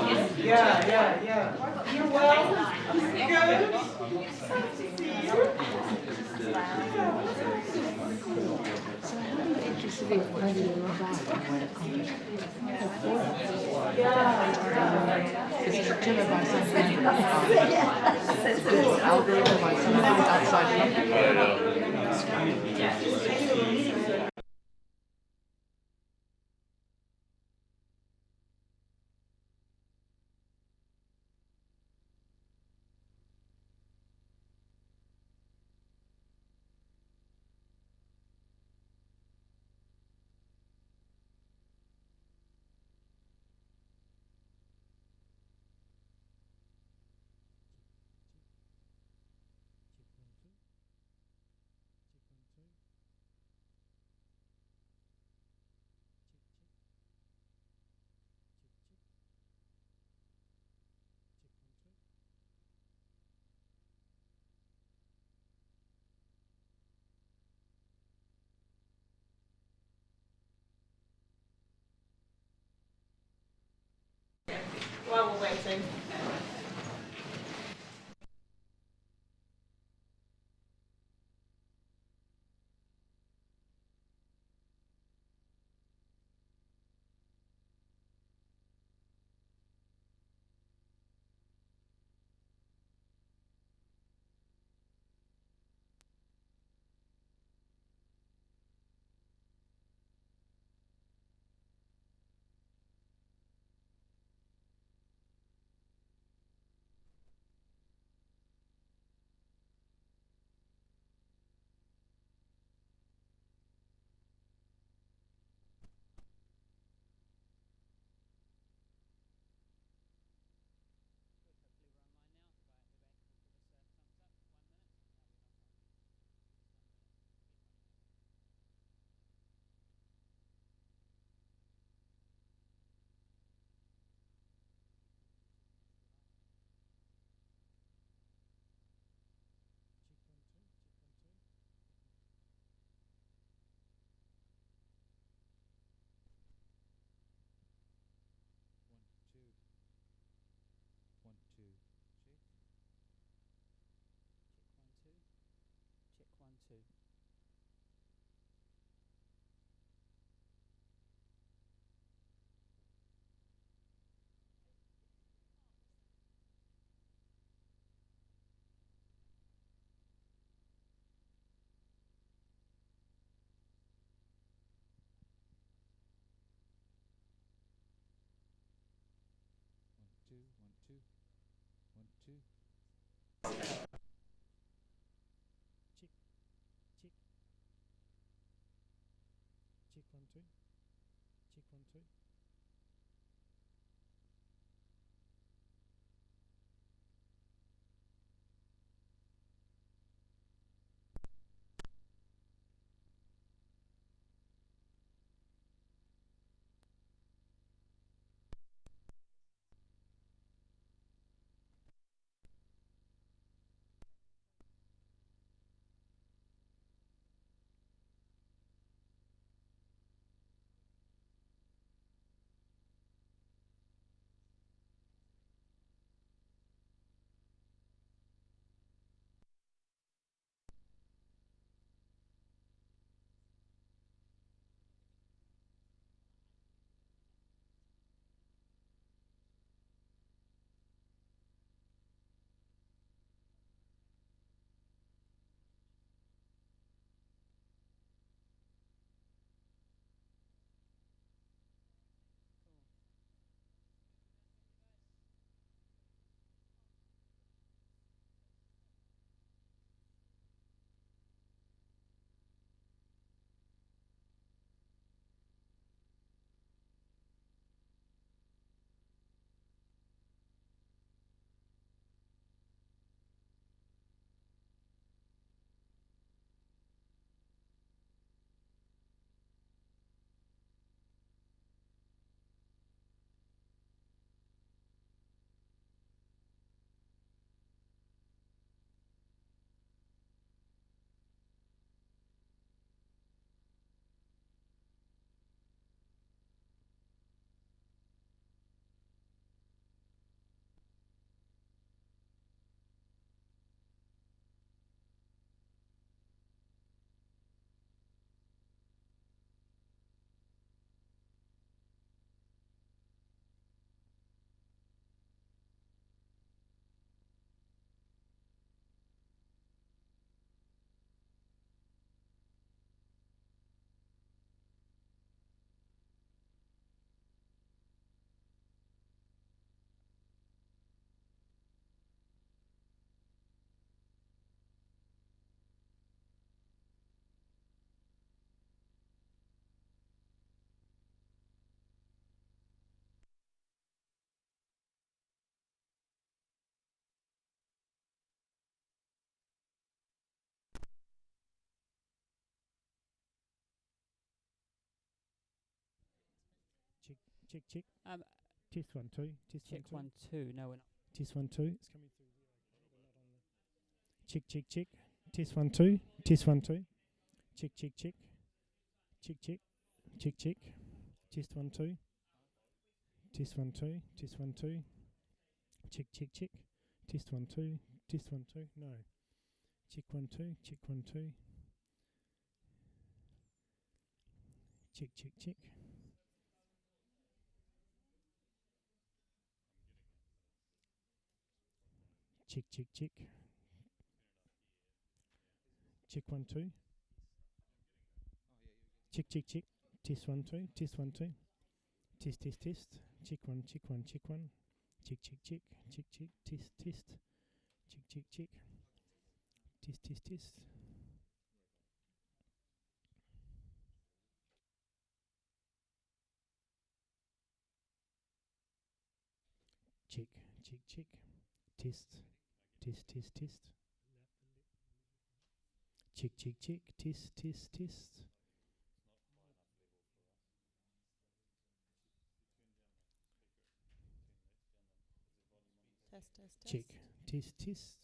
Yeah. You're well. Good. See you. So how are you interested in whether you provide and where it comes because it's driven by something algorithm by something outside While we're waiting. check, check. Um, Test 1 2. Test check 1 2. 1 2. No, we're not. Test 1 2. It's coming through. We're not on the. Check, check, check. Test 1 2. Test 1 2. Check, check, check. Check, check. Check, check. Test 1 2. Test 1 2. Test 1 2. Check, check, check. Test 1 2. Test 1 2. No. Check 1 2. Check 1 2. Check, check, check. Check, check, check. Check 1 2. Check, check, check. Test 1 2. Test 1 2. Test, test, test. Check 1, check 1, check 1. Check, check, check. Check, check. Test, test. Check, check, check. Test, test, test. Check, check, check. Test, test, test, test. Check, check, check. Test, test, test. Test, test, test. Check, test, test.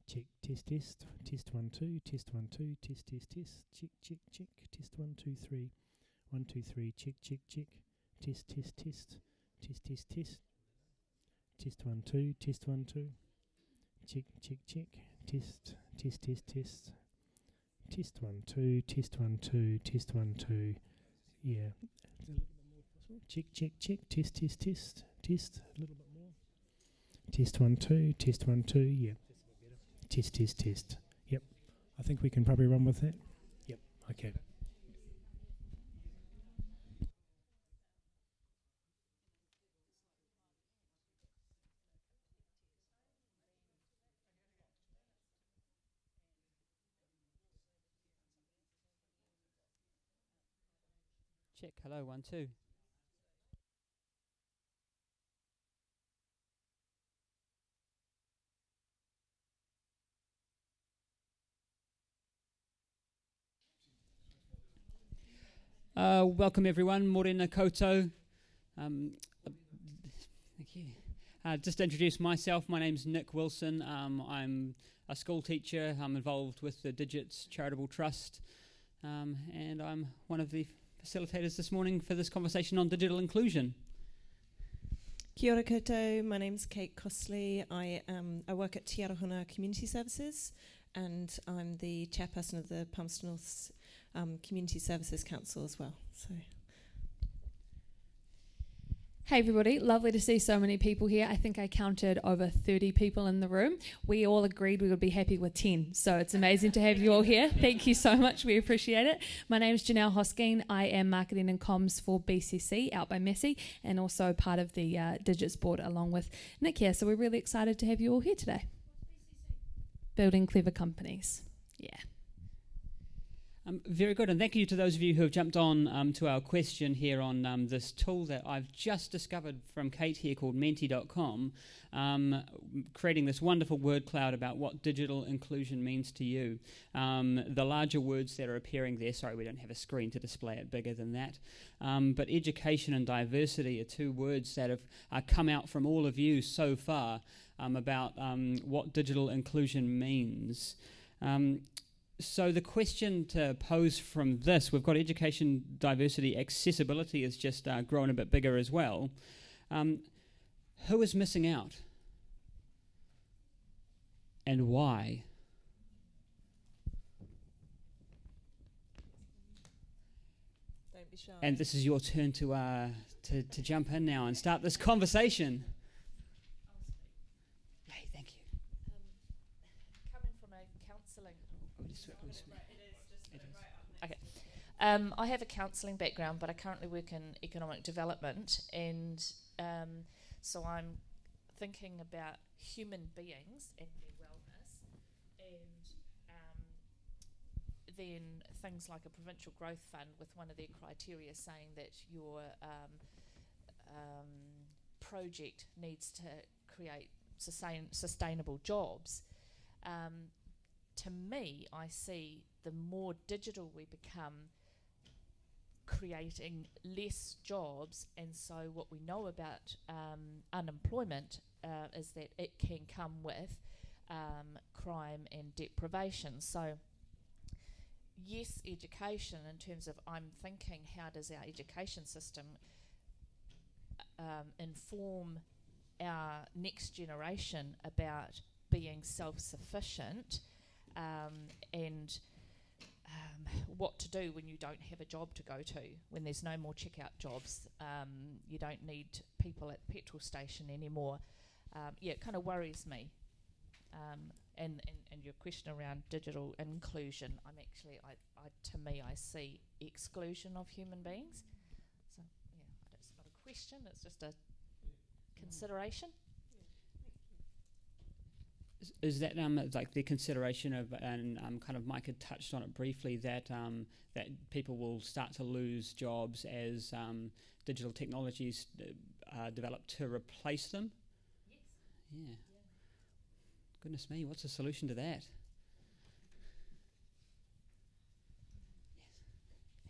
Check, test, test. Test 1 2. Test 1 2. Test, test, test. Check, check, check. Test 1 2 3. 1 2 3. Check, check, check. Test, test, test. Test, test, test. Test 1 2. Test 1 2. Check, check, check. Test, test, test, test. Test 1 2. Test 1 2. Test 1 2. Yeah. A little bit more possible. Check, check, check. Test, test, test. Test. A little bit more. Test 1 2. Test 1 2. Yeah. Test, test, test. Yep. I think we can probably run with that. Yep. Okay. Check. Hello, 1 2. Welcome everyone, Morena Koutou. Thank you. Just to introduce myself, my name's Nick Wilson. I'm a school teacher. I'm involved with the Digits Charitable Trust, and I'm one of the facilitators this morning for this conversation on digital inclusion. Kia ora koutou, my name's Kate Costley. I work at Te Arahona Community Services, and I'm the chairperson of the Palmerston North's Community Services Council as well. So, Hey everybody, lovely to see so many people here. I think I counted over 30 people in the room. We all agreed we would be happy with 10, so it's amazing to have you all here. Thank you so much, we appreciate it. My name is Johnelle Hosking. I am Marketing and Comms for BCC out by Massey, and also part of the Digits board along with Nick here, so we're really excited to have you all here today. Building Clever Companies, yeah. Very good, and thank you to those of you who have jumped on to our question here on this tool that I've just discovered from Kate here called Menti.com, creating this wonderful word cloud about what digital inclusion means to you. The larger words that are appearing there, sorry we don't have a screen to display it bigger than that, but education and diversity are two words that have come out from all of you so far about what digital inclusion means. So the question to pose from this, we've got education, diversity, accessibility has just grown a bit bigger as well. Who is missing out? And why? don't be shy. And this is your turn to jump in now and start this conversation. Hey, thank you. Coming from a counselling. Okay. I have a counselling background, but I currently work in economic development, and so I'm thinking about human beings and their wellness, and then things like a provincial growth fund with one of their criteria saying that your project needs to create sustainable jobs. To me, I see the more digital we become, creating less jobs, and so what we know about unemployment is that it can come with crime and deprivation. So yes, education, in terms of, I'm thinking, how does our education system inform our next generation about being self-sufficient, and what to do when you don't have a job to go to, when there's no more checkout jobs, you don't need people at the petrol station anymore. It kind of worries me. And your question around digital inclusion, to me, I see exclusion of human beings. So it's not a question; it's just a consideration. Is that like the consideration of, and kind of Mike had touched on it briefly, that that people will start to lose jobs as digital technologies develop to replace them? Yes. Yeah. Goodness me, what's the solution to that? Yes.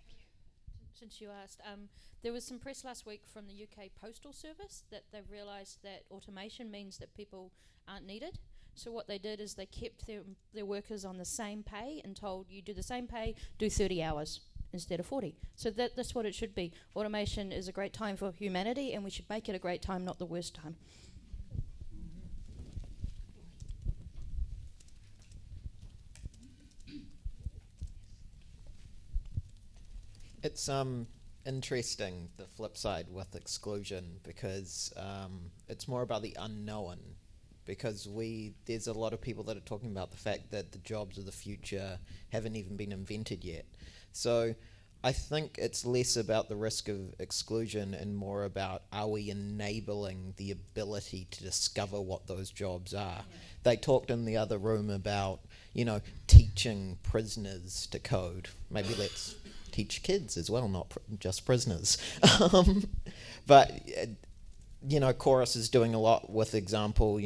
Thank you. Since you asked, there was some press last week from the UK Postal Service that they've realised that automation means that people aren't needed. So what they did is they kept their workers on the same pay and told, you do the same pay, do 30 hours instead of 40. So that's what it should be. Automation is a great time for humanity, and we should make it a great time, not the worst time. It's interesting, the flip side with exclusion, because it's more about the unknown. Because there's a lot of people that are talking about the fact that the jobs of the future haven't even been invented yet. So I think it's less about the risk of exclusion and more about, are we enabling the ability to discover what those jobs are? Yeah. They talked in the other room about, teaching prisoners to code. Maybe let's teach kids as well, not just prisoners. But Chorus is doing a lot with example,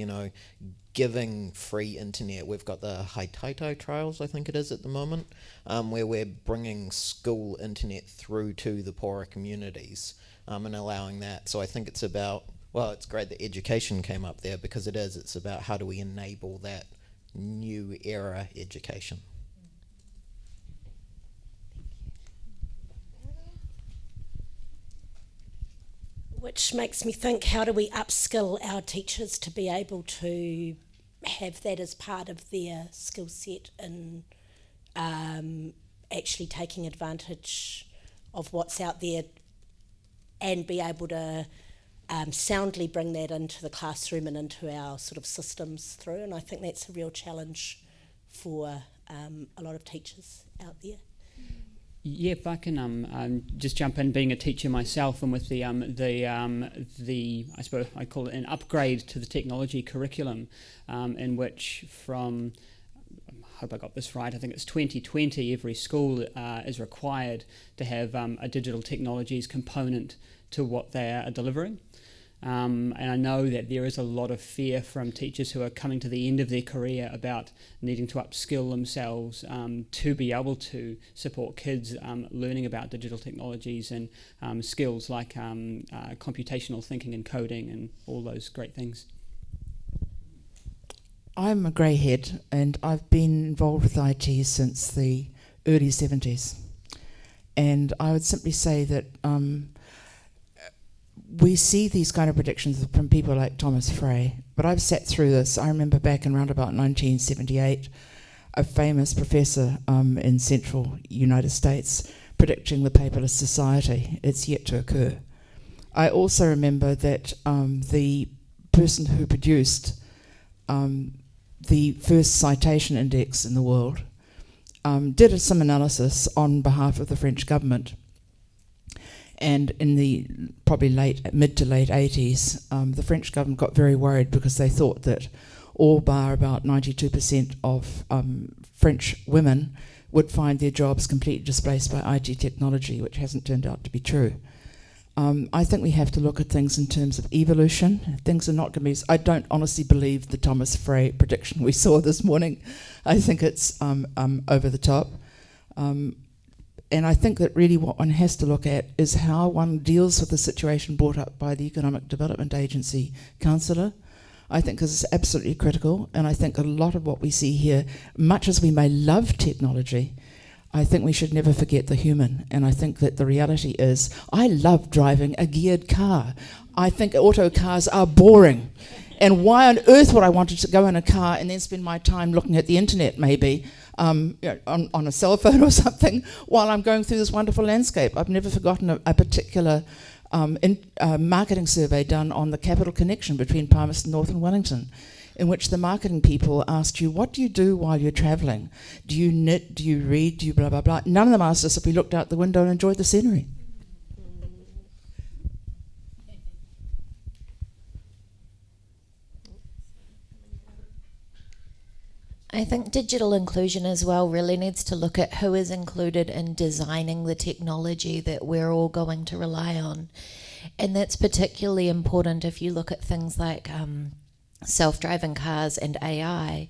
giving free internet. We've got the Haitaito trials, I think it is at the moment, where we're bringing school internet through to the poorer communities and allowing that. So I think it's about, it's great that education came up there, because it's about how do we enable that new era education. Which makes me think, how do we upskill our teachers to be able to have that as part of their skill set in actually taking advantage of what's out there, and be able to soundly bring that into the classroom and into our sort of systems through. And I think that's a real challenge for a lot of teachers out there. Yeah, if I can just jump in, being a teacher myself, and with the I suppose I call it an upgrade to the technology curriculum, in which from, I hope I got this right, I think it's 2020, every school is required to have a digital technologies component to what they are delivering. And I know that there is a lot of fear from teachers who are coming to the end of their career about needing to upskill themselves to be able to support kids learning about digital technologies and skills like computational thinking and coding and all those great things. I'm a greyhead, and I've been involved with IT since the early 70s. And I would simply say that we see these kind of predictions from people like Thomas Frey, but I've sat through this. I remember back in around about 1978, a famous professor in central United States predicting the paperless society. It's yet to occur. I also remember that the person who produced the first citation index in the world did some analysis on behalf of the French government. And in the probably mid to late 80s, the French government got very worried because they thought that all bar about 92% of French women would find their jobs completely displaced by IT technology, which hasn't turned out to be true. I think we have to look at things in terms of evolution. Things are not going to be... I don't honestly believe the Thomas Frey prediction we saw this morning. I think it's over the top. And I think that really what one has to look at is how one deals with the situation brought up by the Economic Development Agency councillor. I think this is absolutely critical, and I think a lot of what we see here, much as we may love technology, I think we should never forget the human. And I think that the reality is, I love driving a geared car. I think auto cars are boring. And why on earth would I want to go in a car and then spend my time looking at the internet, maybe, on a cell phone or something, while I'm going through this wonderful landscape? I've never forgotten a particular marketing survey done on the capital connection between Palmerston North and Wellington, in which the marketing people asked you, what do you do while you're travelling? Do you knit? Do you read? Do you blah, blah, blah? None of them asked us if we looked out the window and enjoyed the scenery. I think digital inclusion as well really needs to look at who is included in designing the technology that we're all going to rely on. And that's particularly important if you look at things like self-driving cars and AI.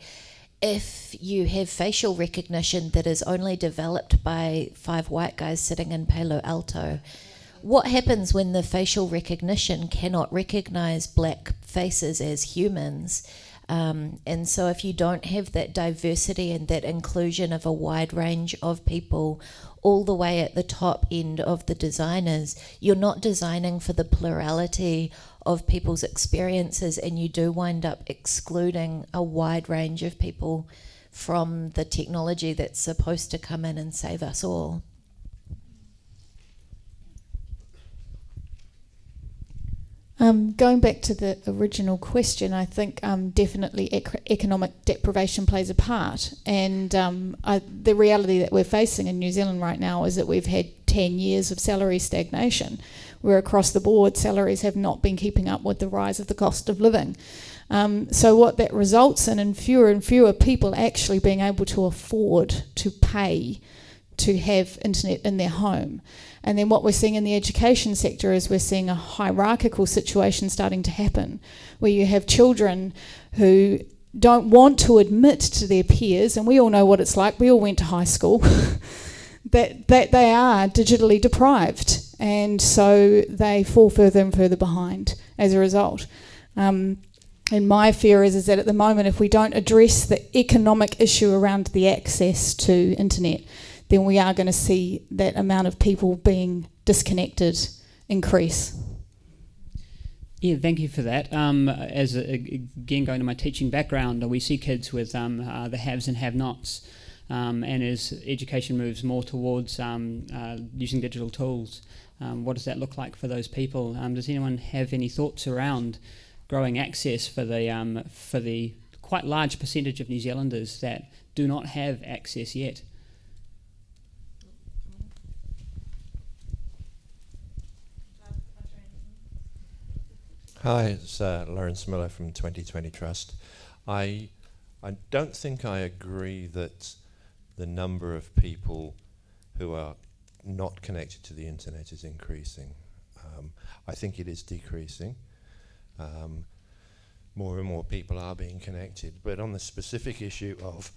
If you have facial recognition that is only developed by 5 white guys sitting in Palo Alto, what happens when the facial recognition cannot recognize black faces as humans? And so if you don't have that diversity and that inclusion of a wide range of people all the way at the top end of the designers, you're not designing for the plurality of people's experiences, and you do wind up excluding a wide range of people from the technology that's supposed to come in and save us all. Going back to the original question, I think definitely economic deprivation plays a part. And the reality that we're facing in New Zealand right now is that we've had 10 years of salary stagnation, where across the board salaries have not been keeping up with the rise of the cost of living. So what that results in fewer and fewer people actually being able to afford to pay to have internet in their home. And then what we're seeing in the education sector is we're seeing a hierarchical situation starting to happen, where you have children who don't want to admit to their peers, and we all know what it's like, we all went to high school, that they are digitally deprived, and so they fall further and further behind as a result. And my fear is that at the moment, if we don't address the economic issue around the access to internet, then we are going to see that amount of people being disconnected increase. Yeah, thank you for that. Again, going to my teaching background, we see kids with the haves and have-nots, and as education moves more towards using digital tools, what does that look like for those people? Does anyone have any thoughts around growing access for the quite large percentage of New Zealanders that do not have access yet? Hi, it's Lawrence Miller from 2020 Trust. I don't think I agree that the number of people who are not connected to the internet is increasing. I think it is decreasing. More and more people are being connected, but on the specific issue of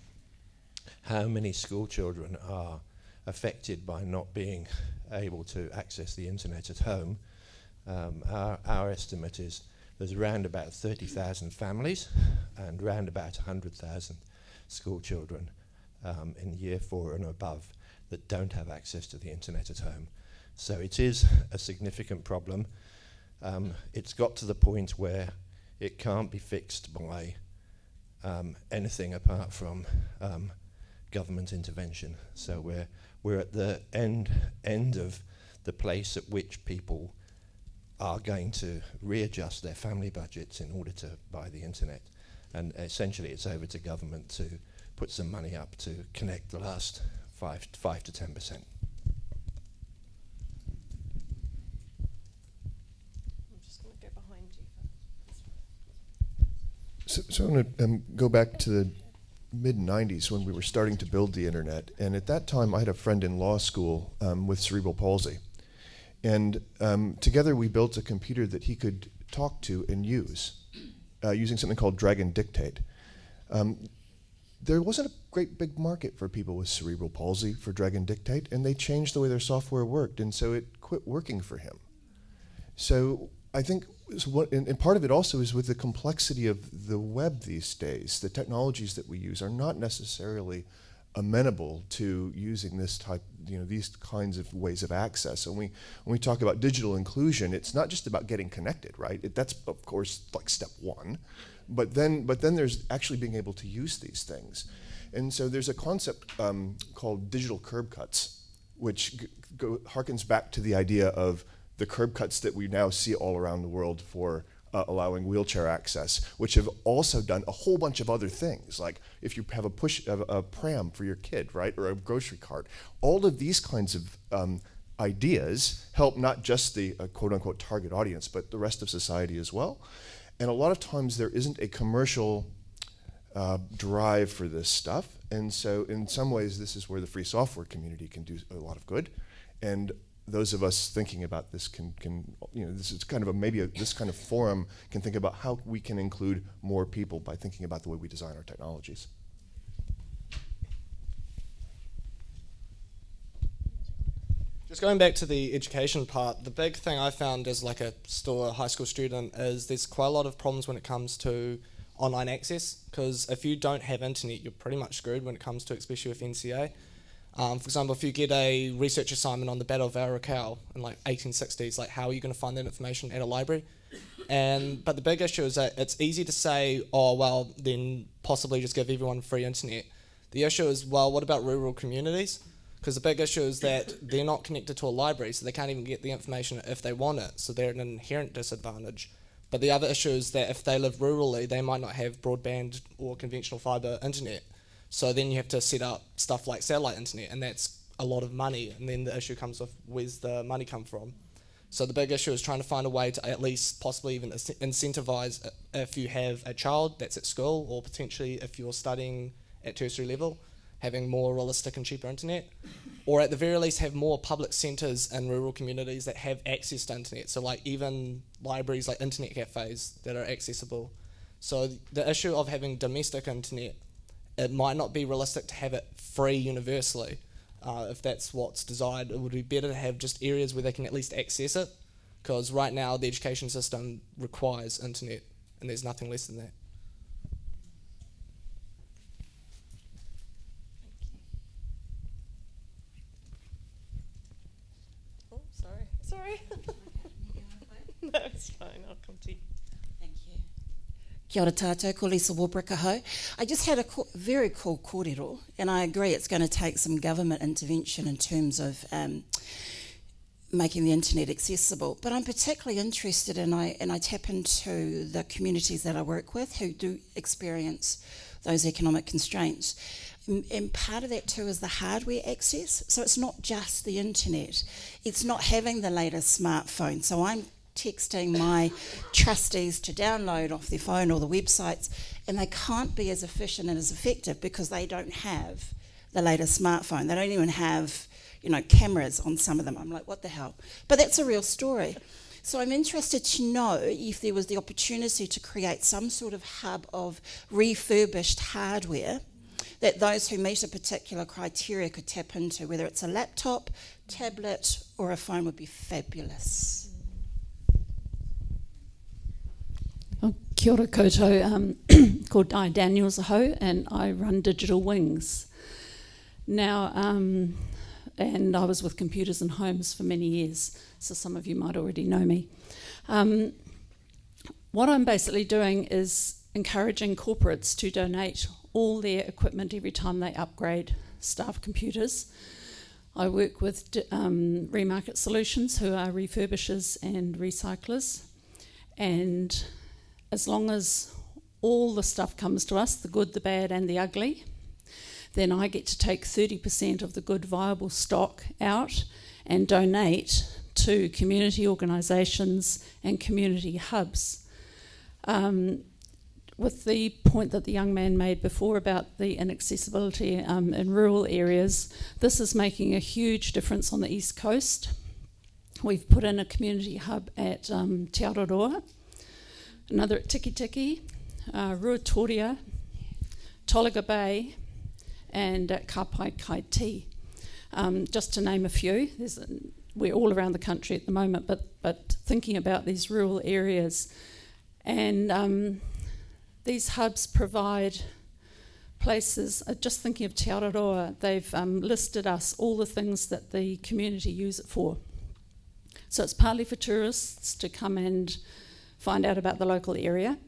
how many school children are affected by not being able to access the internet at home, our estimate is there's around about 30,000 families and around about 100,000 school children in year 4 and above that don't have access to the internet at home. So it is a significant problem. It's got to the point where it can't be fixed by anything apart from government intervention. So we're at the end of the place at which people are going to readjust their family budgets in order to buy the internet. And essentially it's over to government to put some money up to connect the last 5 to 10%. I'm just going to go behind you. So I'm going to go back to the mid-90s when we were starting to build the internet. And at that time I had a friend in law school with cerebral palsy. And together we built a computer that he could talk to and use, using something called Dragon Dictate. There wasn't a great big market for people with cerebral palsy for Dragon Dictate, and they changed the way their software worked, and so it quit working for him. So I think, and part of it also is with the complexity of the web these days. The technologies that we use are not necessarily amenable to using this type, these kinds of ways of access. And when we talk about digital inclusion, it's not just about getting connected, right? That's of course like step one, but then there's actually being able to use these things. And so there's a concept called digital curb cuts, which harkens back to the idea of the curb cuts that we now see all around the world for allowing wheelchair access, which have also done a whole bunch of other things, like if you have a pram for your kid, right, or a grocery cart. All of these kinds of ideas help not just the quote-unquote target audience, but the rest of society as well. And a lot of times there isn't a commercial drive for this stuff, and so in some ways this is where the free software community can do a lot of good. And those of us thinking about this can this is kind of this kind of forum can think about how we can include more people by thinking about the way we design our technologies. Just going back to the education part, the big thing I found as like a high school student is there's quite a lot of problems when it comes to online access, because if you don't have internet, you're pretty much screwed when it comes to, especially with NCA. For example, if you get a research assignment on the Battle of Araucau in like 1860s, like how are you going to find that information at a library? But the big issue is that it's easy to say, oh, well, then possibly just give everyone free internet. The issue is, well, what about rural communities? Because the big issue is that they're not connected to a library, so they can't even get the information if they want it, so they're at an inherent disadvantage. But the other issue is that if they live rurally, they might not have broadband or conventional fibre internet. So then you have to set up stuff like satellite internet, and that's a lot of money. And then the issue comes with where's the money come from. So the big issue is trying to find a way to at least possibly even incentivise if you have a child that's at school, or potentially if you're studying at tertiary level, having more realistic and cheaper internet. Or at the very least have more public centres in rural communities that have access to internet. So like even libraries like internet cafes that are accessible. So the issue of having domestic internet, it might not be realistic to have it free universally. If that's what's desired, it would be better to have just areas where they can at least access it, because right now the education system requires internet, and there's nothing less than that. Oh, sorry. No, it's fine, I'll come to you. Kia ora tātou, ko Lisa Warbricker ho. I just had a very cool kōrero, and I agree it's going to take some government intervention in terms of making the internet accessible. But I'm particularly interested in, and I tap into the communities that I work with who do experience those economic constraints. And part of that too is the hardware access. So it's not just the internet. It's not having the latest smartphone. So I'm texting my trustees to download off their phone or the websites, and they can't be as efficient and as effective because they don't have the latest smartphone. They don't even have, cameras on some of them. I'm like, what the hell? But that's a real story. So I'm interested to know if there was the opportunity to create some sort of hub of refurbished hardware that those who meet a particular criteria could tap into, whether it's a laptop, tablet, or a phone would be fabulous. Kia ora koutou, called Di Daniels aho, and I run Digital Wings. Now, and I was with Computers and Homes for many years, so some of you might already know me. What I'm basically doing is encouraging corporates to donate all their equipment every time they upgrade staff computers. I work with Remarket Solutions, who are refurbishers and recyclers, and as long as all the stuff comes to us, the good, the bad and the ugly, then I get to take 30% of the good viable stock out and donate to community organisations and community hubs. With the point that the young man made before about the inaccessibility in rural areas, this is making a huge difference on the East Coast, We've put in a community hub at Te Aroha, another at Tiki Tiki, Ruatoria, Tolaga Bay, and at Kapai Kai Ti, just to name a few. We're all around the country at the moment, but thinking about these rural areas. And these hubs provide places, just thinking of Te Aroha, they've listed us all the things that the community use it for. So it's partly for tourists to come and find out about the local area,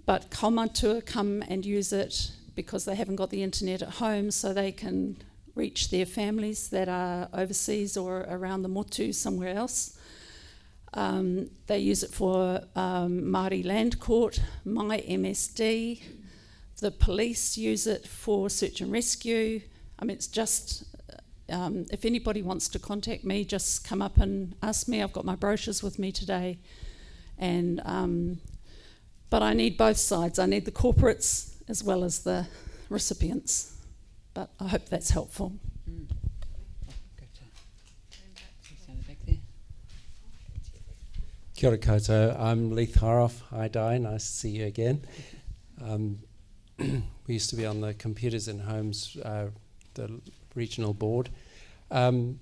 but kaumatua come and use it because they haven't got the internet at home, so they can reach their families that are overseas or around the motu somewhere else. They use it for Māori Land Court, My MSD. The police use it for search and rescue. I mean, it's just, if anybody wants to contact me, just come up and ask me. I've got my brochures with me today. And but I need both sides. I need the corporates as well as the recipients. But I hope that's helpful. Kia ora koutou. I'm Leith Haroff. Hi, Di. Nice to see you again. We used to be on the Computers in Homes, the regional board. So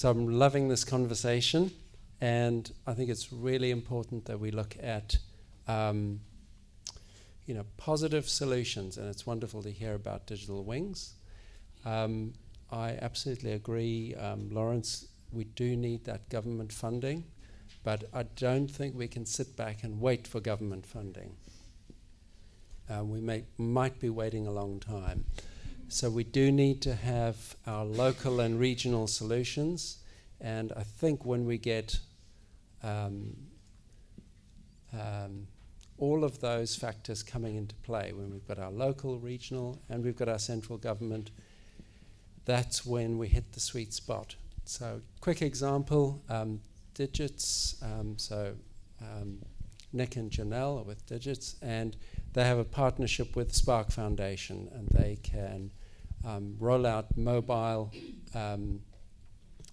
I'm loving this conversation, and I think it's really important that we look at positive solutions, and it's wonderful to hear about digital wings. I absolutely agree, Lawrence, we do need that government funding, but I don't think we can sit back and wait for government funding. We might be waiting a long time. So we do need to have our local and regional solutions, and I think when we get all of those factors coming into play, when we've got our local, regional, and we've got our central government, that's when we hit the sweet spot. So quick example, Digits, Nick and Johnelle are with Digits, and they have a partnership with Spark Foundation, and they can roll out mobile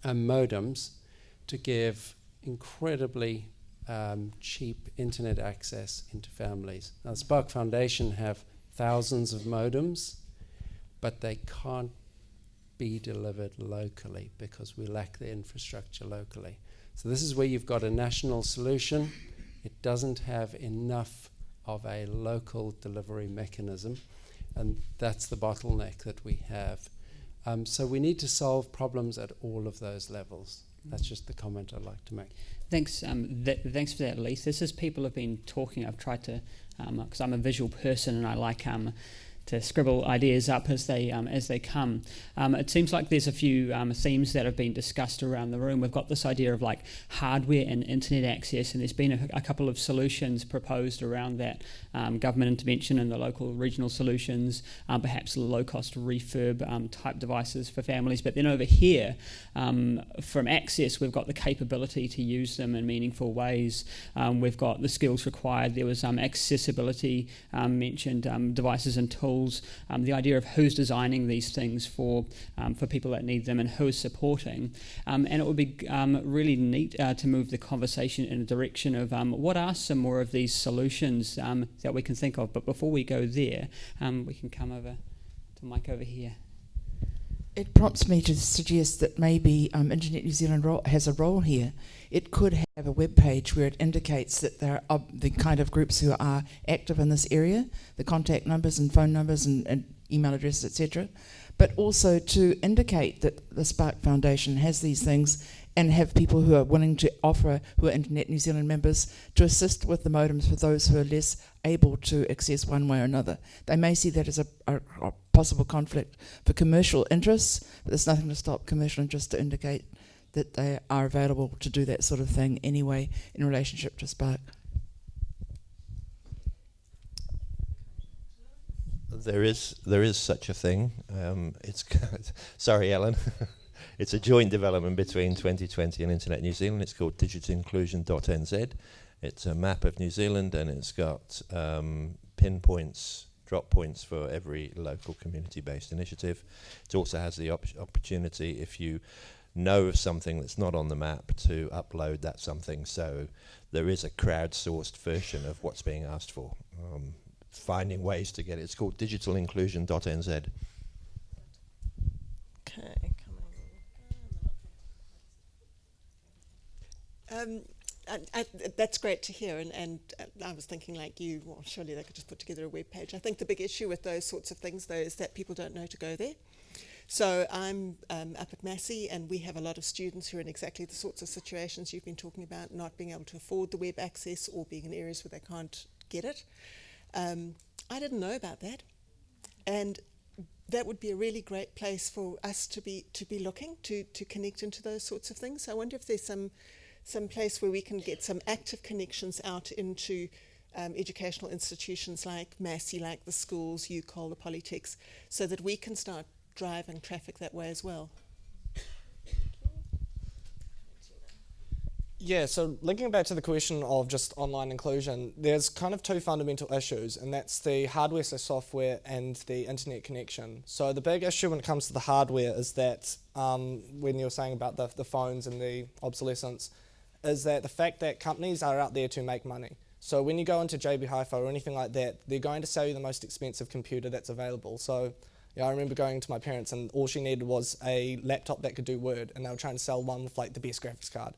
modems to give incredibly cheap internet access into families. Now, Spark Foundation have thousands of modems, but they can't be delivered locally because we lack the infrastructure locally. So this is where you've got a national solution. It doesn't have enough of a local delivery mechanism, and that's the bottleneck that we have. So we need to solve problems at all of those levels. That's just the comment I'd like to make. Thanks for that, Leith. This is people have been talking. I've tried to, because I'm a visual person and I like to scribble ideas up as they come. It seems like there's a few themes that have been discussed around the room. We've got this idea of like hardware and internet access, and there's been a couple of solutions proposed around that. Government intervention and the local regional solutions, perhaps low-cost refurb type devices for families. But then over here, from access, we've got the capability to use them in meaningful ways. We've got the skills required. There was accessibility mentioned, devices and tools. The idea of who's designing these things for people that need them and who is supporting. And it would be really neat to move the conversation in a direction of what are some more of these solutions that we can think of. But before we go there, we can come over to Mike over here. It prompts me to suggest that maybe Internet New Zealand has a role here. It could have a web page where it indicates that there are the kind of groups who are active in this area, the contact numbers and phone numbers and email addresses, etc., but also to indicate that the Spark Foundation has these things and have people who are willing to offer, who are Internet New Zealand members, to assist with the modems for those who are less able to access one way or another. They may see that as a possible conflict for commercial interests, but there's nothing to stop commercial interests to indicate that they are available to do that sort of thing anyway in relationship to Spark. There is such a thing. It's sorry, Ellen. It's a joint development between 2020 and Internet New Zealand. It's called digitinclusion.nz. It's a map of New Zealand, and it's got pinpoints, drop points for every local community-based initiative. It also has the opportunity, if you know of something that's not on the map to upload that something. So there is a crowdsourced version of what's being asked for. Finding ways to get it. It's called digitalinclusion.nz. Okay, that's great to hear, and I was thinking like you, well, surely they could just put together a web page. I think the big issue with those sorts of things, though, is that people don't know to go there. So I'm up at Massey, and we have a lot of students who are in exactly the sorts of situations you've been talking about, not being able to afford the web access or being in areas where they can't get it. I didn't know about that, and that would be a really great place for us to be looking to connect into those sorts of things. I wonder if there's some place where we can get some active connections out into educational institutions like Massey, like the schools, UCOL, the Polytechs, so that we can start driving traffic that way as well. Yeah, so linking back to the question of just online inclusion, there's kind of two fundamental issues, and that's the hardware/software and the internet connection. So the big issue when it comes to the hardware is that, when you were saying about the phones and the obsolescence, is that the fact that companies are out there to make money. So when you go into JB Hi-Fi or anything like that, they're going to sell you the most expensive computer that's available. So I remember going to my parents and all she needed was a laptop that could do Word, and they were trying to sell one with like the best graphics card.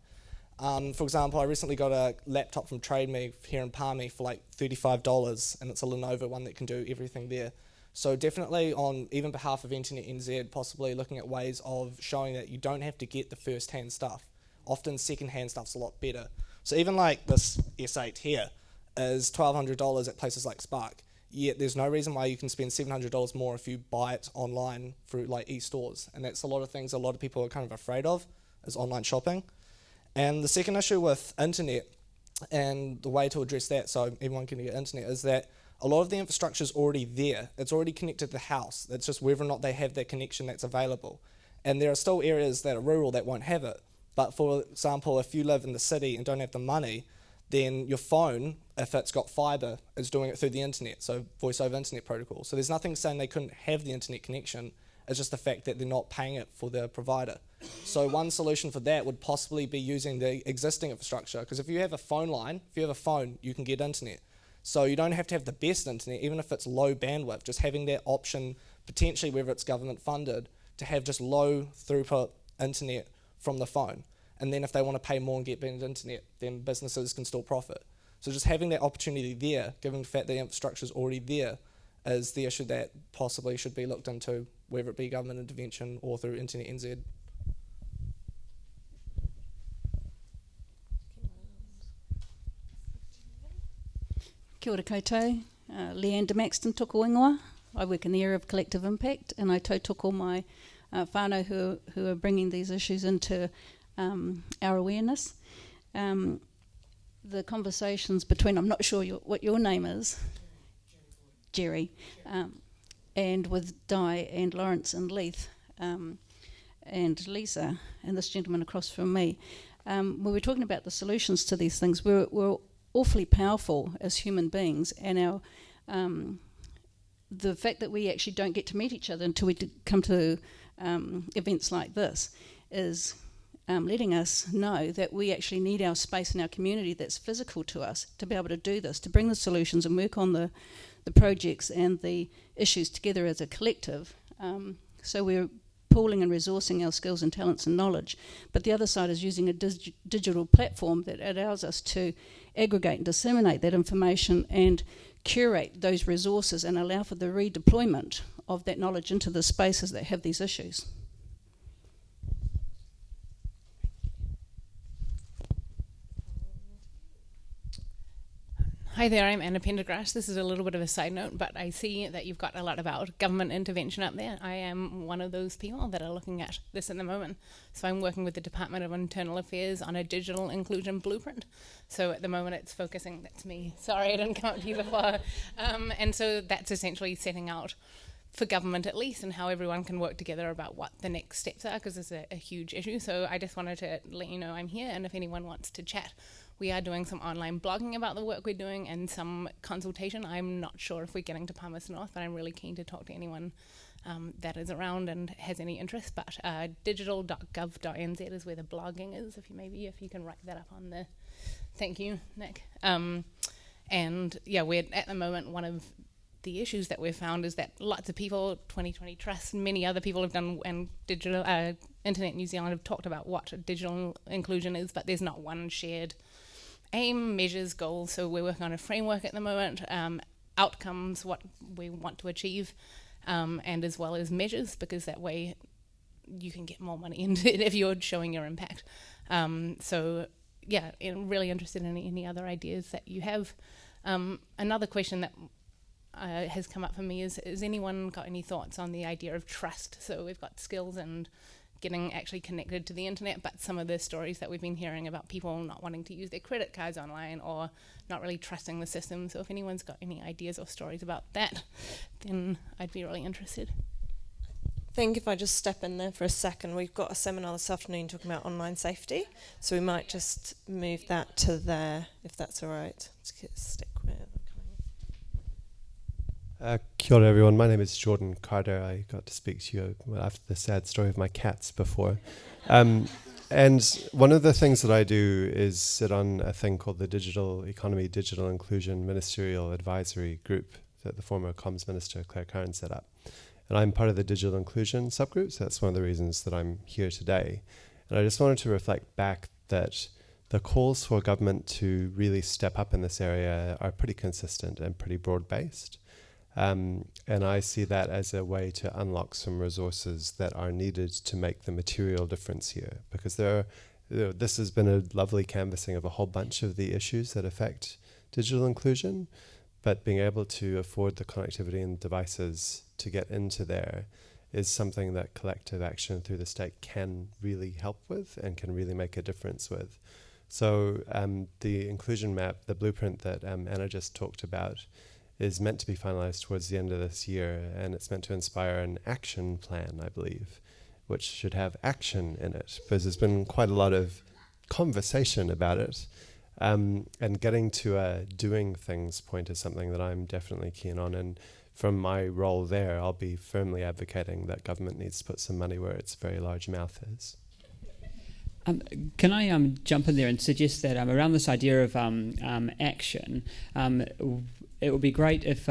For example, I recently got a laptop from TradeMe here in Palmy for like $35, and it's a Lenovo one that can do everything there. So definitely on even behalf of Internet NZ, possibly looking at ways of showing that you don't have to get the first-hand stuff. Often second-hand stuff's a lot better. So even like this S8 here is $1,200 at places like Spark, yet there's no reason why you can spend $700 more if you buy it online through like e-stores. And that's a lot of things a lot of people are kind of afraid of, is online shopping. And the second issue with internet, and the way to address that so everyone can get internet, is that a lot of the infrastructure is already there. It's already connected to the house. It's just whether or not they have that connection that's available. And there are still areas that are rural that won't have it. But for example, if you live in the city and don't have the money, then your phone, if it's got fibre, is doing it through the internet, so voice over internet protocol. So there's nothing saying they couldn't have the internet connection. It's just the fact that they're not paying it for the provider. So one solution for that would possibly be using the existing infrastructure, because if you have a phone line, if you have a phone, you can get internet. So you don't have to have the best internet, even if it's low bandwidth, just having that option, potentially whether it's government funded, to have just low throughput internet from the phone. And then if they want to pay more and get better internet, then businesses can still profit. So just having that opportunity there, given the fact that the infrastructure is already there, is the issue that possibly should be looked into, whether it be government intervention or through Internet NZ. Kia ora koutou, Leanne de Maxton toko ingoa. I work in the area of collective impact, and I tautoko my whānau who are bringing these issues into our awareness. The conversations between, I'm not sure what your name is, Jerry, and with Di and Lawrence and Leith and Lisa and this gentleman across from me, when we're talking about the solutions to these things, we're awfully powerful as human beings, and our the fact that we actually don't get to meet each other until we come to events like this is letting us know that we actually need our space in our community that's physical to us to be able to do this, to bring the solutions and work on the projects and the issues together as a collective. So we're pooling and resourcing our skills and talents and knowledge. But the other side is using a digital platform that allows us to aggregate and disseminate that information and curate those resources and allow for the redeployment of that knowledge into the spaces that have these issues. Hi there, I'm Anna Pendergrass. This is a little bit of a side note, but I see that you've got a lot about government intervention up there. I am one of those people that are looking at this at the moment. So I'm working with the Department of Internal Affairs on a digital inclusion blueprint. So at the moment it's focusing, that's me, sorry I didn't come up to you before. And so that's essentially setting out for government at least and how everyone can work together about what the next steps are, because it's a huge issue. So I just wanted to let you know I'm here, and if anyone wants to chat, we are doing some online blogging about the work we're doing and some consultation. I'm not sure if we're getting to Palmerston North, but I'm really keen to talk to anyone that is around and has any interest, but digital.gov.nz is where the blogging is, if you can write that up on the... Thank you, Nick. And yeah, we're at the moment, one of the issues that we've found is that lots of people, 2020 Trust, many other people have done, and digital Internet New Zealand have talked about what digital inclusion is, but there's not one shared aim, measures, goals. So we're working on a framework at the moment, outcomes, what we want to achieve, and as well as measures, because that way you can get more money into it if you're showing your impact. So yeah, I'm really interested in any other ideas that you have. Another question that has come up for me is anyone got any thoughts on the idea of trust? So we've got skills and getting actually connected to the internet, but some of the stories that we've been hearing about people not wanting to use their credit cards online or not really trusting the system. So if anyone's got any ideas or stories about that, then I'd be really interested. I think if I just step in there for a second, we've got a seminar this afternoon talking about online safety, so we might just move that to there, if that's all right. Stick with it. Kia ora everyone, my name is Jordan Carter. I got to speak to you after the sad story of my cats before. And one of the things that I do is sit on a thing called the Digital Economy, Digital Inclusion Ministerial Advisory Group that the former Comms Minister Claire Curran set up. And I'm part of the digital inclusion subgroup, so that's one of the reasons that I'm here today. And I just wanted to reflect back that the calls for government to really step up in this area are pretty consistent and pretty broad-based. And I see that as a way to unlock some resources that are needed to make the material difference here. Because this has been a lovely canvassing of a whole bunch of the issues that affect digital inclusion, but being able to afford the connectivity and devices to get into there is something that collective action through the state can really help with and can really make a difference with. So the inclusion map, the blueprint that Anna just talked about, is meant to be finalized towards the end of this year, and it's meant to inspire an action plan, I believe, which should have action in it, because there's been quite a lot of conversation about it. And getting to a doing things point is something that I'm definitely keen on, and from my role there, I'll be firmly advocating that government needs to put some money where its very large mouth is. Can I jump in there and suggest that around this idea of action, it would be great if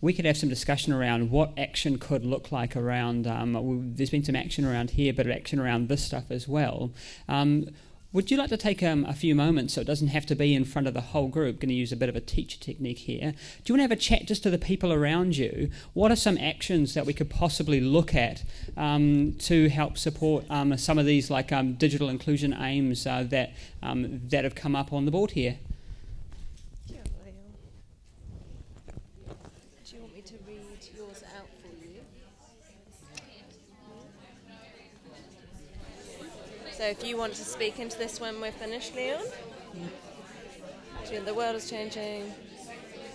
we could have some discussion around what action could look like around, there's been some action around here, but action around this stuff as well. Would you like to take a few moments, so it doesn't have to be in front of the whole group, going to use a bit of a teacher technique here. Do you want to have a chat just to the people around you? What are some actions that we could possibly look at to help support some of these like digital inclusion aims that have come up on the board here? Do you want me to read yours out for you? So if you want to speak into this when we're finished, Leon? The world is changing.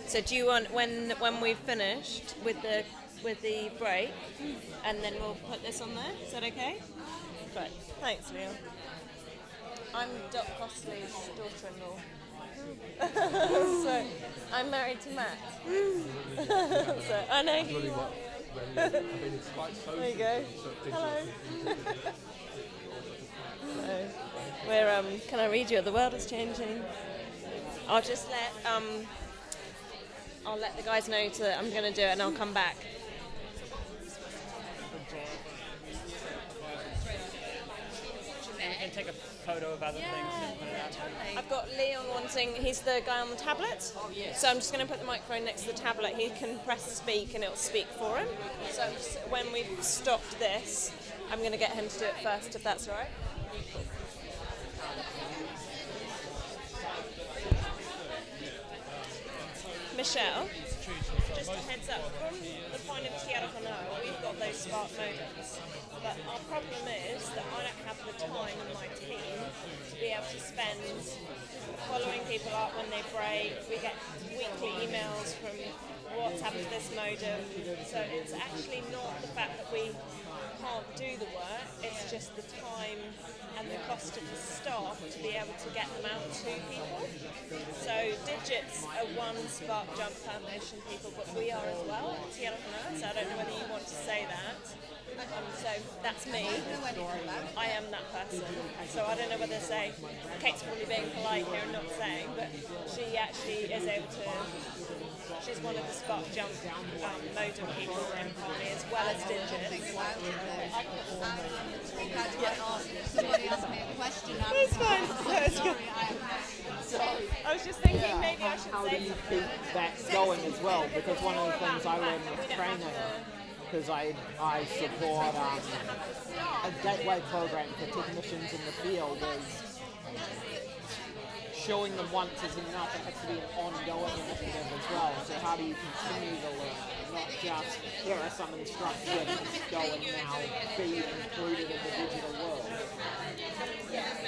So do you want, when we've finished with the break, and then we'll put this on there? Is that okay? Great. Thanks, Leon. I'm Doc Costley's daughter-in-law. So I'm married to Matt. So I know who you are. There you go. Hello. So we're can I read you? The world is changing. I'll just let the guys know that I'm going to do it, and I'll come back. We can take a photo of other things and put it out. Totally. I've got Leon wanting. He's the guy on the tablet. Oh, yes. So I'm just going to put the microphone next to the tablet. He can press speak, and it'll speak for him. So when we've stopped this, I'm going to get him to do it first, if that's all right. Michelle, just a heads up, from the point of Tiarohana, we've got those smart modems, but our problem is that I don't have the time in my team to be able to spend following people up when they break. We get weekly emails from what's happened to this modem, so it's actually not the fact that we can't do the work, it's just the time and the cost of the staff to be able to get them out to people. So Digits are one Spark Jump Foundation people, but we are as well at Tiarahana, so I don't know whether you want to say that. So that's me. I am that person. So I don't know whether to say, Kate's probably being polite here and not saying, but she actually is able to, she's one of the Spark Jump modem people in Polly as well as Digits. Somebody asked me a question. That's fine. That's good. I was just thinking maybe I should How say do you keep that going as well? Because one of the things I learned with training, because I support a gateway program for technicians in the field, is showing them once is enough. It has to be an ongoing initiative as well. So how do you continue to learn? Not just, here are some instructions, go and now be included in the digital world. Yes,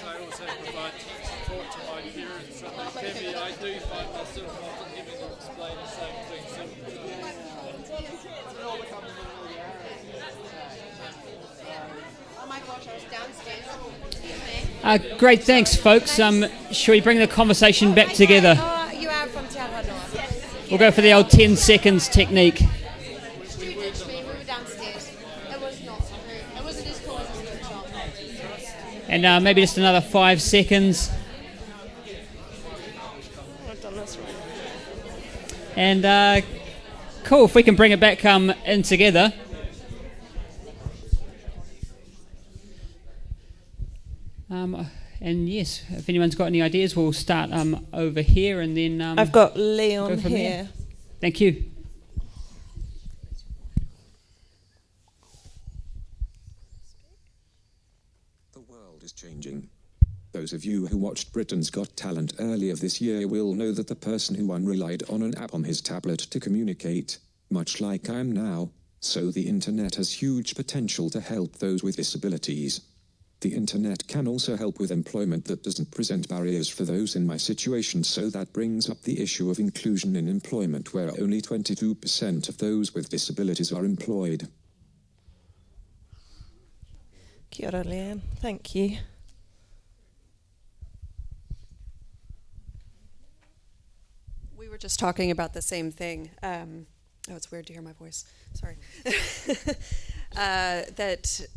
I also provide support to my parents. And Kemi, I do find myself often having to explain the same thing several times. Oh my gosh, I was downstairs. Great, thanks, folks. Shall we bring the conversation back together? You are from Tiarahana. We'll go for the old 10 seconds technique. We were downstairs. It was not. It wasn't as cool as the workshop. And maybe just another 5 seconds. I've done this right. And cool, if we can bring it back in together. And yes, if anyone's got any ideas, we'll start over here and then... I've got Leon go from here. there. Thank you. The world is changing. Those of you who watched Britain's Got Talent earlier this year will know that the person who won relied on an app on his tablet to communicate, much like I am now, so the internet has huge potential to help those with disabilities. The internet can also help with employment that doesn't present barriers for those in my situation, so that brings up the issue of inclusion in employment, where only 22% of those with disabilities are employed. Kia ora, Leanne. Thank you. We were just talking about the same thing. Oh, it's weird to hear my voice. Sorry. That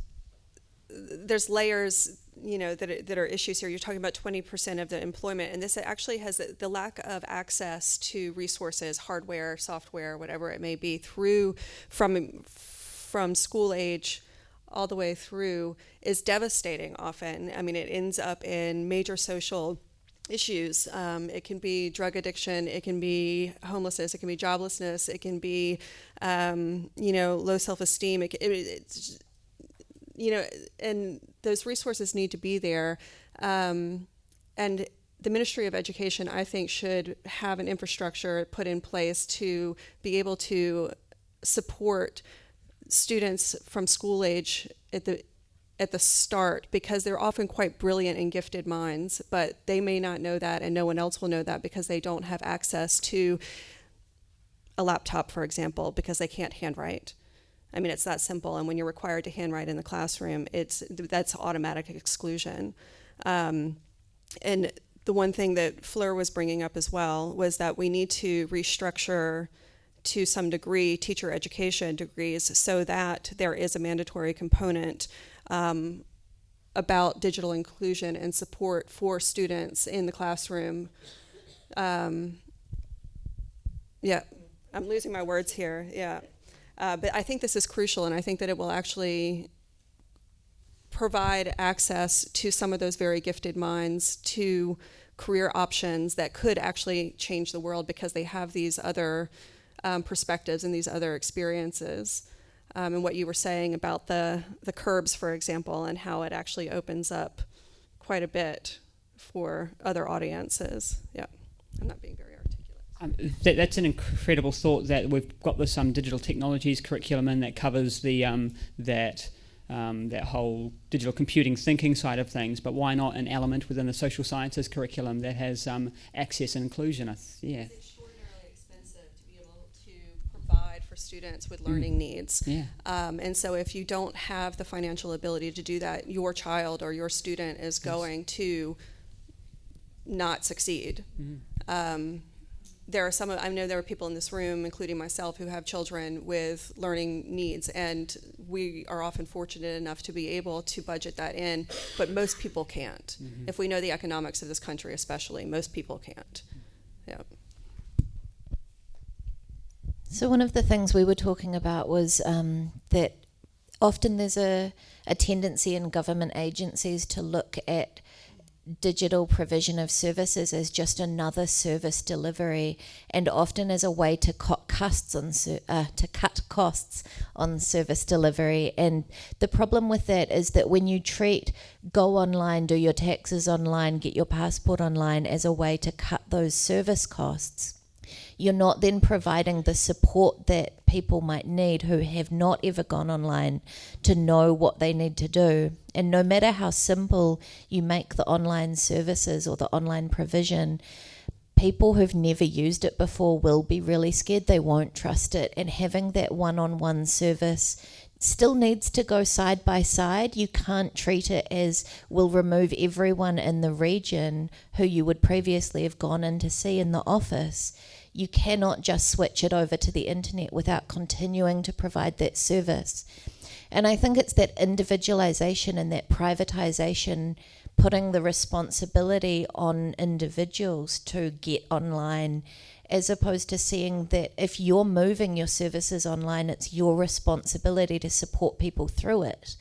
there's layers, that are issues here. You're talking about 20% of the employment, and this actually has the lack of access to resources, hardware, software, whatever it may be, from school age all the way through, is devastating often. I mean, it ends up in major social issues. It can be drug addiction, it can be homelessness, it can be joblessness, it can be, low self-esteem. It's and those resources need to be there. And the Ministry of Education, I think, should have an infrastructure put in place to be able to support students from school age at the start, because they're often quite brilliant and gifted minds, but they may not know that, and no one else will know that because they don't have access to a laptop, for example, because they can't handwrite. I mean, it's that simple. And when you're required to handwrite in the classroom, that's automatic exclusion. And the one thing that Fleur was bringing up as well was that we need to restructure, to some degree, teacher education degrees so that there is a mandatory component about digital inclusion and support for students in the classroom. I'm losing my words here, but I think this is crucial, and I think that it will actually provide access to some of those very gifted minds to career options that could actually change the world, because they have these other perspectives and these other experiences. And what you were saying about the curbs, for example, and how it actually opens up quite a bit for other audiences. Yeah, I'm not being very articulate. That's an incredible thought, that we've got this digital technologies curriculum in that covers the that whole digital computing thinking side of things, but why not an element within the social sciences curriculum that has access and inclusion? It's extraordinarily expensive to be able to provide for students with learning needs. Yeah. And so if you don't have the financial ability to do that, your child or your student is going to not succeed. There are I know there are people in this room, including myself, who have children with learning needs, and we are often fortunate enough to be able to budget that in, but most people can't. If we know the economics of this country especially, most people can't. Yeah. So one of the things we were talking about was that often there's a tendency in government agencies to look at digital provision of services as just another service delivery, and often as a way to cut costs on service delivery. And the problem with that is that when you treat go online, do your taxes online, get your passport online as a way to cut those service costs, you're not then providing the support that people might need who have not ever gone online to know what they need to do. And no matter how simple you make the online services or the online provision, people who've never used it before will be really scared. They won't trust it. And having that one-on-one service still needs to go side by side. You can't treat it as we'll remove everyone in the region who you would previously have gone in to see in the office. You cannot just switch it over to the internet without continuing to provide that service. And I think it's that individualization and that privatization, putting the responsibility on individuals to get online, as opposed to seeing that if you're moving your services online, it's your responsibility to support people through it.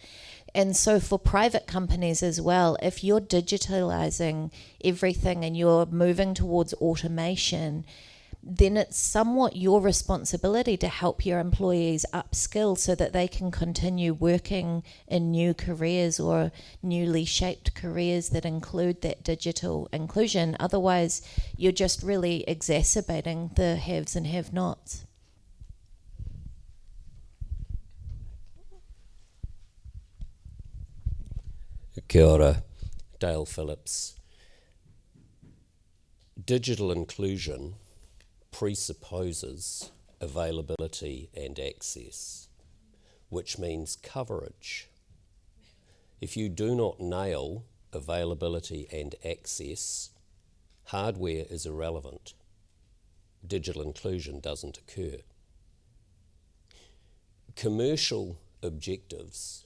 And so for private companies as well, if you're digitalizing everything and you're moving towards automation, then it's somewhat your responsibility to help your employees upskill so that they can continue working in new careers or newly shaped careers that include that digital inclusion. Otherwise, you're just really exacerbating the haves and have-nots. Kia ora, Dale Phillips. Digital inclusion presupposes availability and access, which means coverage. If you do not nail availability and access, hardware is irrelevant. Digital inclusion doesn't occur. Commercial objectives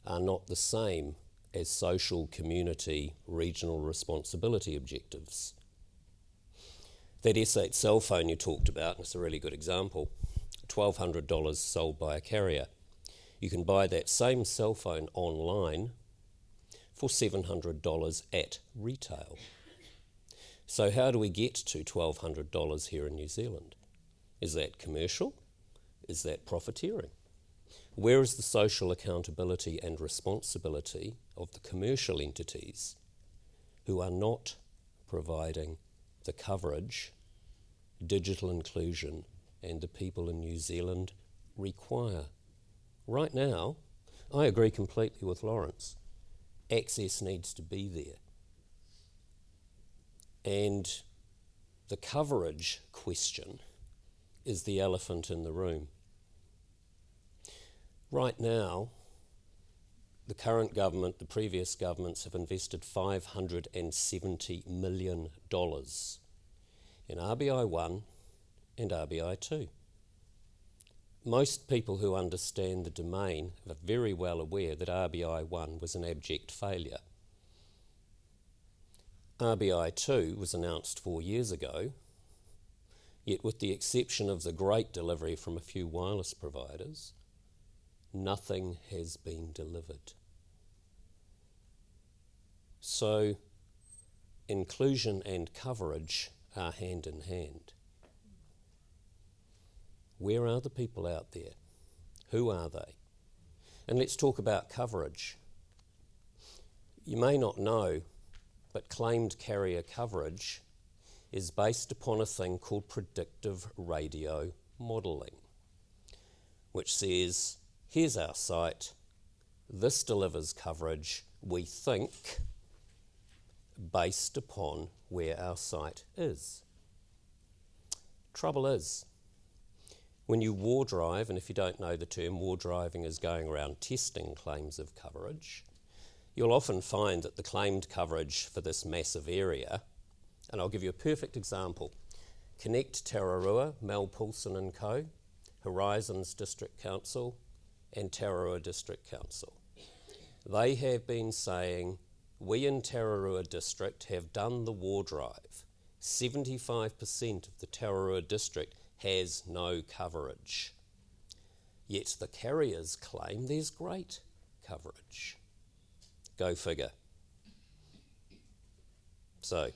are not the same as social, community, regional responsibility objectives. That S8 cell phone you talked about, and it's a really good example, $1,200 sold by a carrier. You can buy that same cell phone online for $700 at retail. So how do we get to $1,200 here in New Zealand? Is that commercial? Is that profiteering? Where is the social accountability and responsibility of the commercial entities who are not providing the coverage, digital inclusion, and the people in New Zealand require? Right now, I agree completely with Lawrence. Access needs to be there. And the coverage question is the elephant in the room. Right now, the current government, the previous governments have invested $570 million in RBI 1 and RBI 2. Most people who understand the domain are very well aware that RBI 1 was an abject failure. RBI 2 was announced 4 years ago, yet with the exception of the great delivery from a few wireless providers, nothing has been delivered. So, inclusion and coverage are hand in hand. Where are the people out there? Who are they? And let's talk about coverage. You may not know, but claimed carrier coverage is based upon a thing called predictive radio modelling, which says, here's our site, this delivers coverage, we think, based upon where our site is. Trouble is, When you war drive, and if you don't know the term, war driving is going around testing claims of coverage, you'll often find that the claimed coverage for this massive area, and I'll give you a perfect example, Connect Tararua, Mel Poulsen and Co., Horizons District Council and Tararua District Council. They have been saying, we in Tararua District have done the war drive. 75% of the Tararua District has no coverage. Yet the carriers claim there's great coverage. Go figure. So,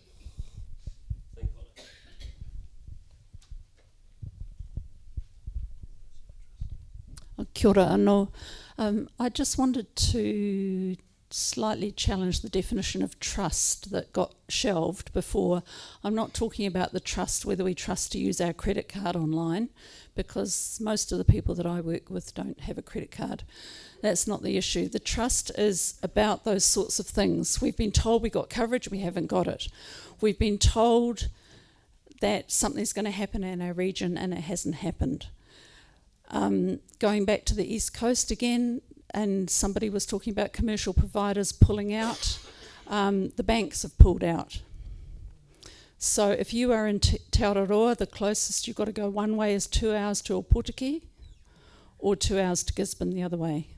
think on it. Kia ora anō. I just wanted to slightly challenge the definition of trust that got shelved before. I'm not talking about the trust, whether we trust to use our credit card online, because most of the people that I work with don't have a credit card. That's not the issue. The trust is about those sorts of things. We've been told we got coverage, we haven't got it. We've been told that something's going to happen in our region and it hasn't happened. Going back to the East Coast again, and somebody was talking about commercial providers pulling out. The banks have pulled out. So if you are in Te Aroha, the closest you've got to go one way is 2 hours to Opotiki, or 2 hours to Gisborne the other way.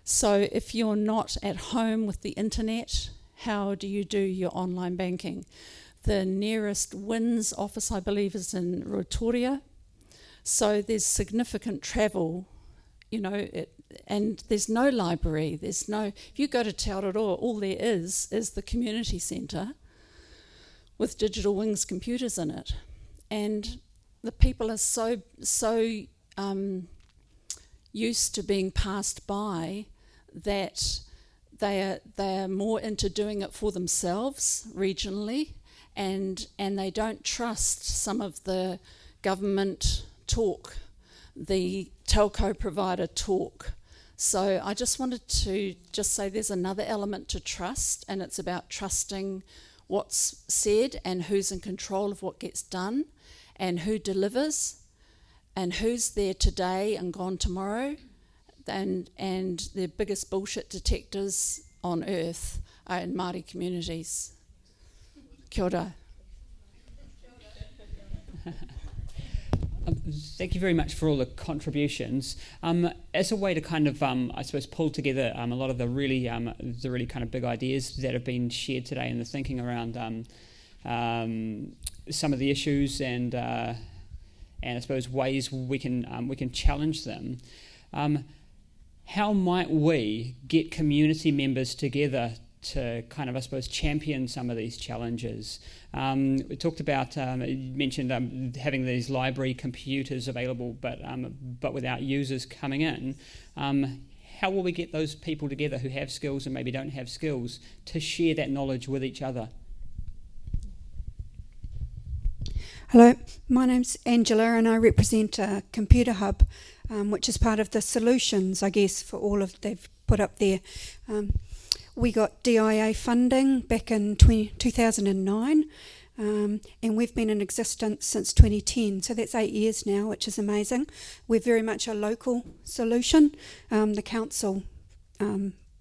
So if you're not at home with the internet, how do you do your online banking? The nearest WINS office, I believe, is in Rotorua. So there's significant travel, and there's no library. If you go to Te Aroha, all there is the community centre with digital wings computers in it. And the people are so used to being passed by that they are more into doing it for themselves regionally, and they don't trust some of the government talk, the telco provider talk. So I just wanted to just say there's another element to trust, and it's about trusting what's said and who's in control of what gets done and who delivers and who's there today and gone tomorrow. And the biggest bullshit detectors on earth are in Māori communities. Kia ora. Thank you very much for all the contributions. As a way to kind of, I suppose, pull together a lot of the really kind of big ideas that have been shared today and the thinking around some of the issues and I suppose ways we can challenge them. How might we get community members together to kind of, I suppose, champion some of these challenges? We talked about, you mentioned having these library computers available, but without users coming in. How will we get those people together who have skills and maybe don't have skills to share that knowledge with each other? Hello, my name's Angela and I represent Computer Hub, which is part of the solutions, I guess, for all of they've put up there. We got DIA funding back in 2009, and we've been in existence since 2010, so that's 8 years now, which is amazing. We're very much a local solution. The council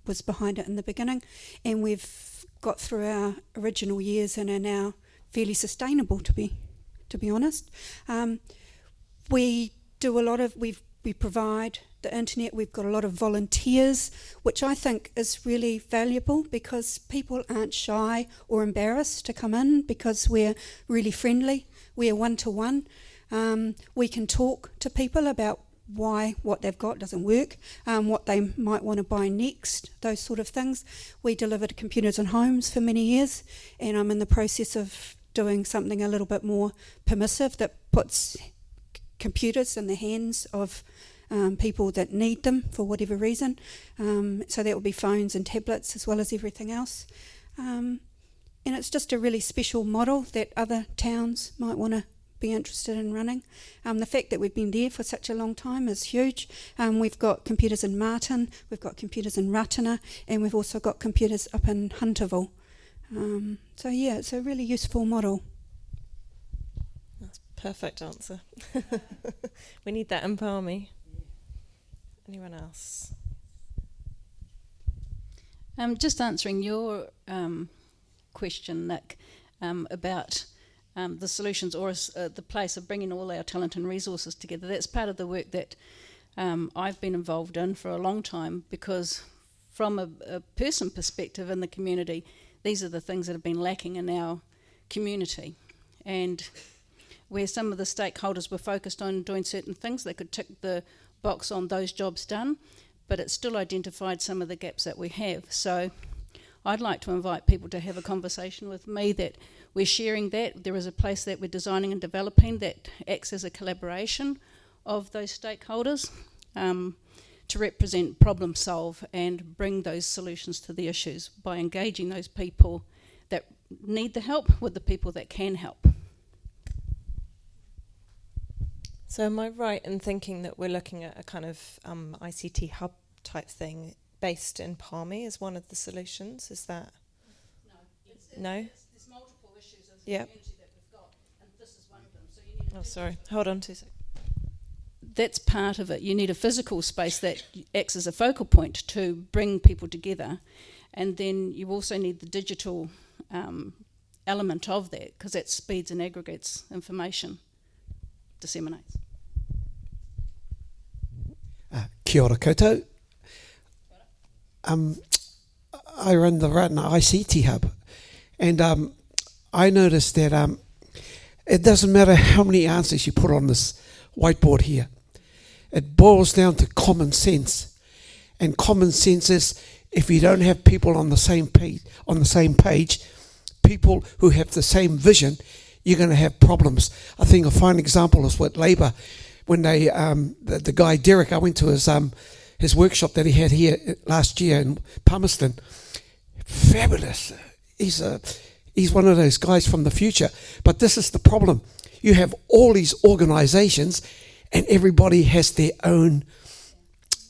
was behind it in the beginning, and we've got through our original years and are now fairly sustainable, to be honest. We do a lot of, we provide the internet, we've got a lot of volunteers, which I think is really valuable because people aren't shy or embarrassed to come in because we're really friendly, we're one-to-one. We can talk to people about why what they've got doesn't work, what they might want to buy next, those sort of things. We delivered computers in homes for many years, and I'm in the process of doing something a little bit more permissive that puts computers in the hands of people that need them for whatever reason. So that will be phones and tablets as well as everything else. And it's just a really special model that other towns might want to be interested in running. The fact that we've been there for such a long time is huge. We've got computers in Martin, we've got computers in Ratana, and we've also got computers up in Hunterville. So yeah, it's a really useful model. Perfect answer. We need that in Palmy. Anyone else? Just answering your question, Nick, about the solutions or the place of bringing all our talent and resources together. That's part of the work that I've been involved in for a long time, because from a person perspective in the community, these are the things that have been lacking in our community. And where some of the stakeholders were focused on doing certain things, they could tick the box on those jobs done, but it still identified some of the gaps that we have. So I'd like to invite people to have a conversation with me that we're sharing that. There is a place that we're designing and developing that acts as a collaboration of those stakeholders to represent, problem solve, and bring those solutions to the issues by engaging those people that need the help with the people that can help. So am I right in thinking that we're looking at a kind of ICT hub type thing based in Palmy as one of the solutions? Is that? No? There's multiple issues as a community that we've got, and this is one of them. So you need Oh, sorry. Hold on 2 seconds. That's part of it. You need a physical space that acts as a focal point to bring people together, and then you also need the digital element of that, because that speeds and aggregates information, disseminates. Kia ora koutou. I run the Ratana ICT Hub, and I noticed that it doesn't matter how many answers you put on this whiteboard here. It boils down to common sense, and common sense is if you don't have people on the same page, people who have the same vision, you're going to have problems. I think a fine example is with Labour. When they, the guy Derek, I went to his workshop that he had here last year in Palmerston. Fabulous. He's one of those guys from the future. But this is the problem. You have all these organisations, and everybody has their own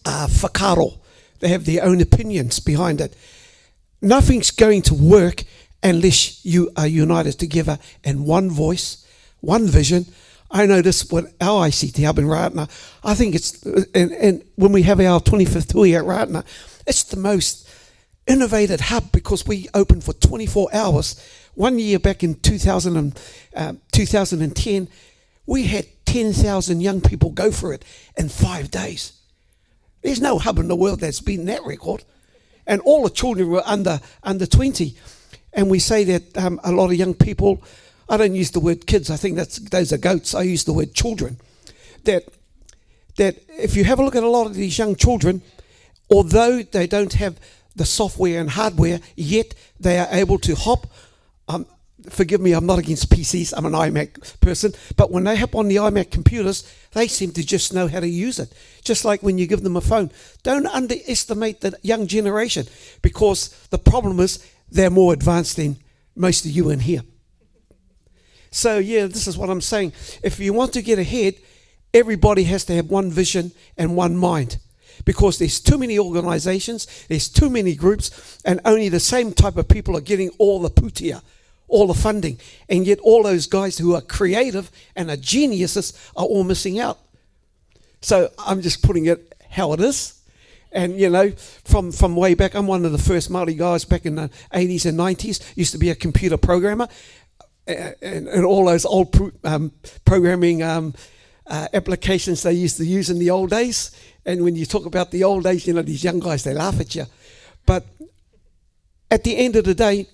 whakaaro. They have their own opinions behind it. Nothing's going to work unless you are united together in one voice, one vision. I know this with our ICT Hub in Ratana. I think it's, and when we have our 25th hui at Ratana, it's the most innovative hub because we open for 24 hours. 1 year back in 2010, we had 10,000 young people go for it in 5 days. There's no hub in the world that's beaten that record. And all the children were under 20. And we say that a lot of young people, I don't use the word kids, I think those are goats, I use the word children. That if you have a look at a lot of these young children, although they don't have the software and hardware, yet they are able to hop. Forgive me, I'm not against PCs, I'm an iMac person, but when they hop on the iMac computers, they seem to just know how to use it. Just like when you give them a phone. Don't underestimate the young generation, because the problem is they're more advanced than most of you in here. So yeah, this is what I'm saying. If you want to get ahead, everybody has to have one vision and one mind. Because there's too many organisations, there's too many groups, and only the same type of people are getting all the putia, all the funding. And yet all those guys who are creative and are geniuses are all missing out. So I'm just putting it how it is. And, you know, from way back, I'm one of the first Māori guys back in the 80s and 90s, used to be a computer programmer. And all those old programming applications they used to use in the old days. And when you talk about the old days, you know, these young guys, they laugh at you. But at the end of the day,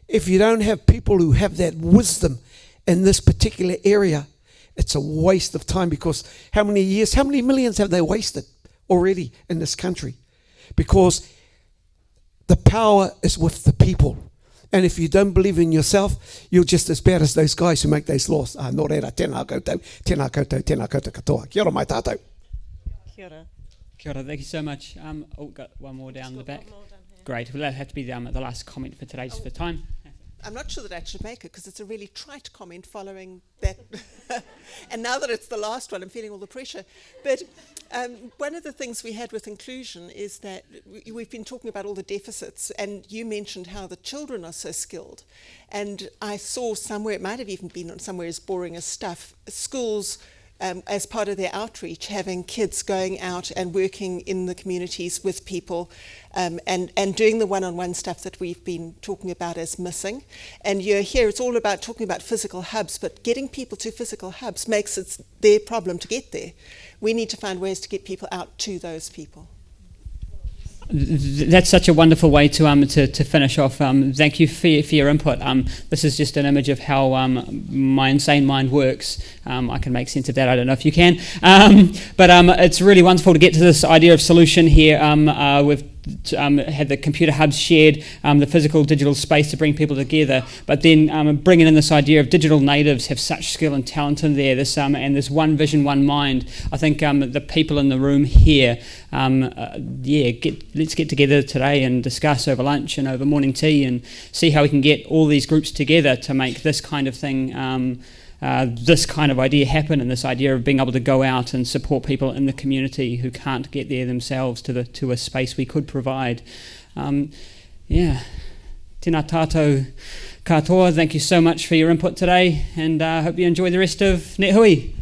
if you don't have people who have that wisdom in this particular area, it's a waste of time, because how many years, how many millions have they wasted already in this country? Because the power is with the people. And if you don't believe in yourself, you're just as bad as those guys who make those laws. Nō reira, tēnā koutou, tēnā koutou, tēnā koutou katoa. Kia ora mai tātou. Kia ora. Kia ora, thank you so much. Got one more down the back. Great, well that had to be the last comment for today, just for time. I'm not sure that I should make it, because it's a really trite comment following that. And now that it's the last one, I'm feeling all the pressure. But one of the things we had with inclusion is that we've been talking about all the deficits, and you mentioned how the children are so skilled. And I saw somewhere, it might have even been somewhere as boring as stuff, schools, as part of their outreach, having kids going out and working in the communities with people and doing the one-on-one stuff that we've been talking about as missing. And you're here, it's all about talking about physical hubs, but getting people to physical hubs makes it their problem to get there. We need to find ways to get people out to those people. That's such a wonderful way to finish off. Thank you for your input. This is just an image of how my insane mind works. I can make sense of that. I don't know if you can. But it's really wonderful to get to this idea of solution here. We've had the computer hubs shared, the physical digital space to bring people together, but then bringing in this idea of digital natives have such skill and talent in there, and this one vision, one mind. I think the people in the room here, let's get together today and discuss over lunch and over morning tea and see how we can get all these groups together to make this kind of thing, this kind of idea happen, and this idea of being able to go out and support people in the community who can't get there themselves to a space we could provide. Tēnā tātou katoa, thank you so much for your input today, and I hope you enjoy the rest of NetHui.